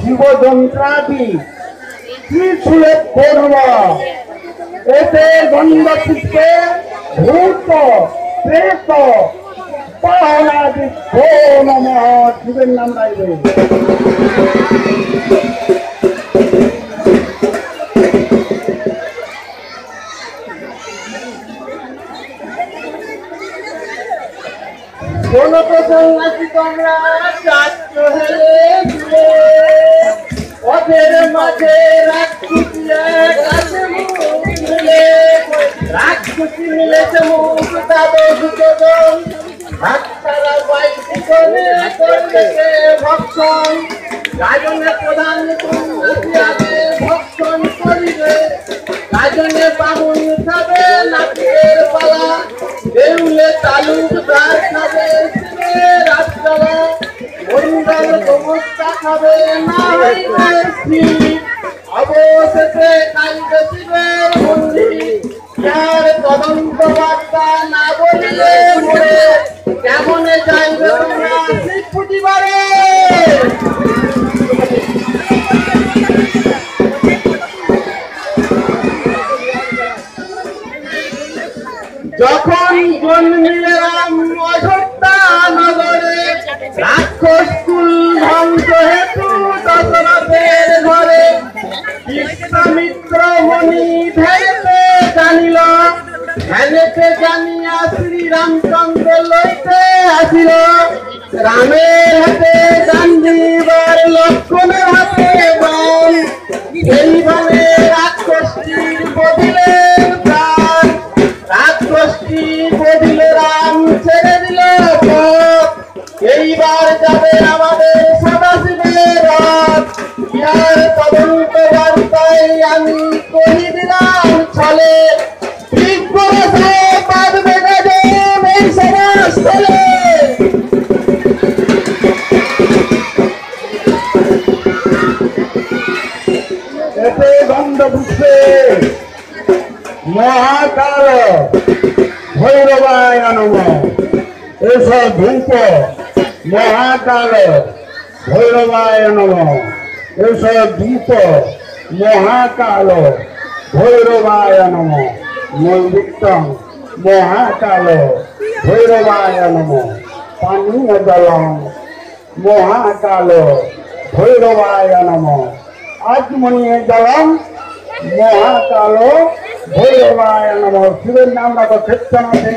জীবযন্ত্রাদি ত্রিশূলে করব এতে গন্ধপুষ্পে ভূত প্রেত পাহনাদি নম শিবের নাম রাখবে। কোন তো সন্ন্যাসী তোমরা যাচ্ছ হেলে ঘুরে ওদের মাঝে রাক্ষসী মিলেছে মুখ তাদের দুজন হাতছাড়া বাইশি করে করতেছে ভক্ষণ গাজনে প্রধান সন্ন্যাসী আগে ভক্ষণ করিবে গাজনে বামুন খাবে নাকের পালা দেউলে তালুকদার খাবে রাতবেলা মন্ডল সমস্যা খাবে না অবশেষে খাইবে শিবের মন্দির যার তদন্ত বার্তা না বলিলে মরে কেমনে যাইবে তোমরা শিব প্রতিবারে। যখন জন্মিলাম অযোধ্যা নগরে রাক্ষস কুল ধ্বংস হেতু দশরথের ঘরে বিশ্বামিত্র মণি ধ্যানেতে জানিল ধ্যানেতে জানিয়া শ্রীরামচন্দ্র লইতে আসিল রামের হাতে গান্ধীবার লক্ষ্মণের হাতে বাণ এইভাবে রাক্ষসটির বদিলেন প্রাণ রাক্ষসটি বদিলে রাম ছেড়ে দিল পথ এইবার যাবে আমাদের সদাশিবের রথ ইহার তদন্ত বার্তায় আমি কহি দিলাম ছলে ঠিক করে বাঁধবে গজব এই সমাজস্থলে। এতে গন্ধপুষ্পে মহাকাল ভৈরবায় নমঃ এসব ধূপ মহাকাল ভৈরবায় নমঃ এসব দীপ মহাকাল ভৈরবায় নমঃ নৈবিত্যং মহাকাল ভৈরবায় নমঃ পানীয় জলং মহাকাল ভৈরবায় নমঃ আত্মনীয় জলং মহাকাল ভৈরবায় নমঃ শিবের নাম রাখো ক্ষেত্রনাথে।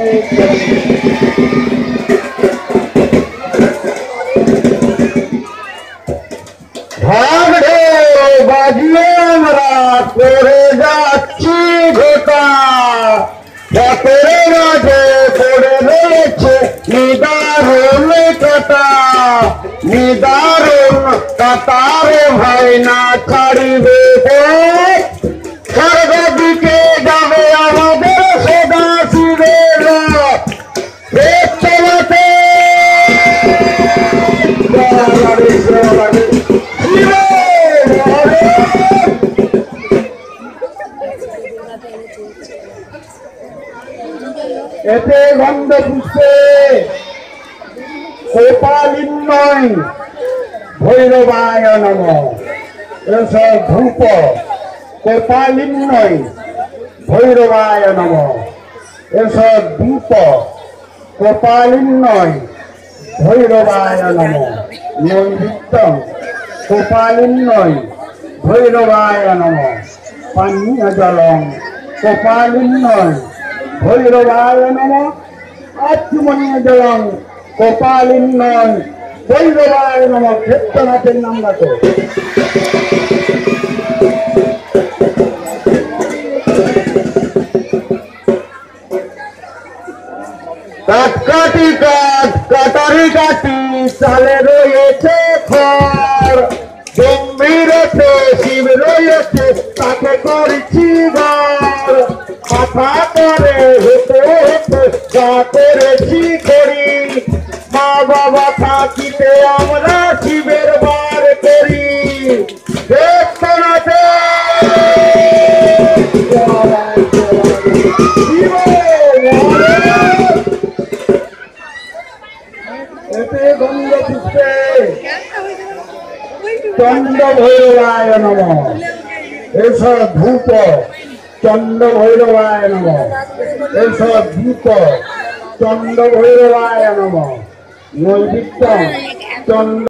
বাজিয়ে আমরা করে যাচ্ছি ঘোটা পথের মাঝে পড়ে রয়েছে নিদারুণ কাটা নিদারুণ কাতারে ভাই না ছাড়িবে স্বর্গ দিকে যাবে আমাদের সদা শিবের চলাতে এতে গন্ধপুষ্পে কোপালিন্নয় ভৈরবায় নমঃ এসব ধূপ কোপালিন্নয় ভৈরবায় নমঃ এসব দীপ কোপালিন্নয় ভৈরবায় নমঃ নৈবিত্যং কোপালিন্নয় ভৈরবায় নমঃ পানীয় জলং কোপালিন্নয় ভৈরবায় নমঃ আত্মনীয় জলং কোপালিন্নয় ভৈরবায় নমঃ ক্ষেত্রনাথের নাম রাখো। কাটকাটি কাট কাটারি কাটি চালে রয়েছে খড় গম্ভীরতে শিব রয়েছে তাকে করছি ঘর কথা করে হতে হতে যা করেছি বাবা থাকিতে আমরা শিবের বার করি দেখতে এতে গন্ধ পুষ্পে চন্ড ভৈরবায় নমঃ। এসব ধূপ চন্ড ভৈরবায় নমঃ। এসব ধূপ চন্ড ভৈরবায় নমঃ। নৈবেদ্য চন্ড